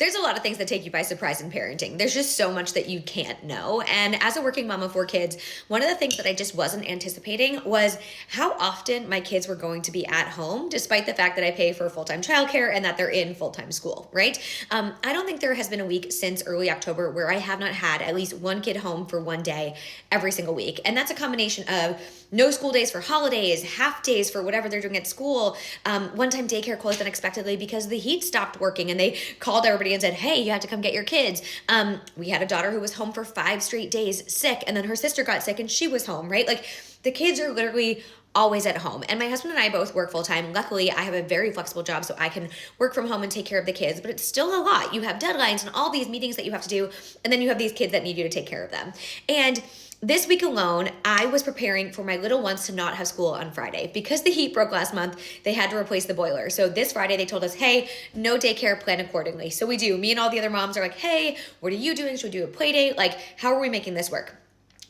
There's a lot of things that take you by surprise in parenting. There's just so much that you can't know. And as a working mom of 4 kids, one of the things that I just wasn't anticipating was how often my kids were going to be at home, despite the fact that I pay for full-time childcare and that they're in full-time school, right? I don't think there has been a week since early October where I have not had at least one kid home for one day every single week. And that's a combination of no school days for holidays, half days for whatever they're doing at school. One time daycare closed unexpectedly because the heat stopped working and they called everybody and said, hey, you have to come get your kids. We had a daughter who was home for 5 straight days sick, and then her sister got sick and she was home, right? Like, the kids are literally always at home. And my husband and I both work full time. Luckily, I have a very flexible job, so I can work from home and take care of the kids, but it's still a lot. You have deadlines and all these meetings that you have to do, and then you have these kids that need you to take care of them. And this week alone, I was preparing for my little ones to not have school on Friday. Because the heat broke last month, they had to replace the boiler. So this Friday, they told us, hey, no daycare, plan accordingly. So we do. Me and all the other moms are like, hey, what are you doing? Should we do a play date? Like, how are we making this work?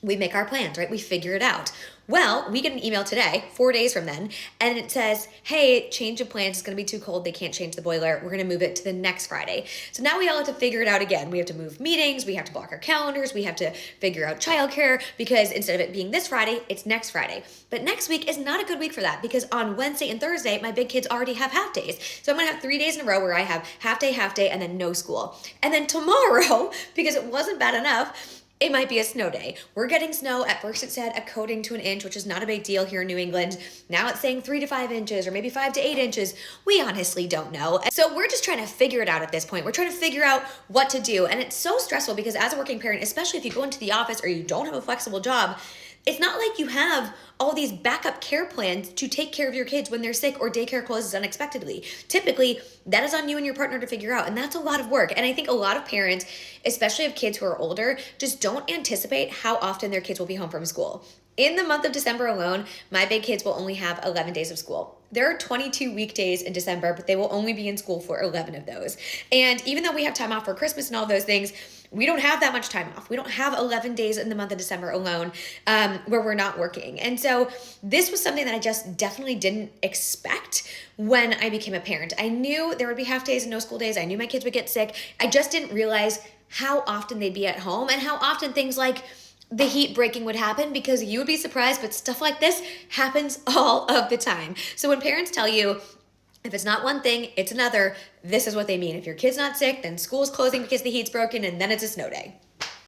We make our plans, right? We figure it out. Well, we get an email today, 4 days from then, and it says, hey, change of plans. It's going to be too cold. They can't change the boiler. We're going to move it to the next Friday. So now we all have to figure it out again. We have to move meetings. We have to block our calendars. We have to figure out childcare because instead of it being this Friday, it's next Friday. But next week is not a good week for that because on Wednesday and Thursday, my big kids already have half days. So I'm going to have 3 days in a row where I have half day, and then no school. And then tomorrow, because it wasn't bad enough, it might be a snow day. We're getting snow. At first it said a coating to an inch, which is not a big deal here in New England. Now it's saying 3 to 5 inches or maybe 5 to 8 inches. We honestly don't know. So we're just trying to figure it out at this point. We're trying to figure out what to do. And it's so stressful because as a working parent, especially if you go into the office or you don't have a flexible job, it's not like you have all these backup care plans to take care of your kids when they're sick or daycare closes unexpectedly. Typically, that is on you and your partner to figure out, and that's a lot of work. And I think a lot of parents, especially of kids who are older, just don't anticipate how often their kids will be home from school. In the month of December alone, my big kids will only have 11 days of school. There are 22 weekdays in December, but they will only be in school for 11 of those. And even though we have time off for Christmas and all those things, we don't have that much time off. We don't have 11 days in the month of December alone where we're not working. And so this was something that I just definitely didn't expect when I became a parent. I knew there would be half days and no school days. I knew my kids would get sick. I just didn't realize how often they'd be at home and how often things like the heat breaking would happen, because you would be surprised, but stuff like this happens all of the time. So when parents tell you, if it's not one thing, it's another, this is what they mean. If your kid's not sick, then school's closing because the heat's broken, and then it's a snow day.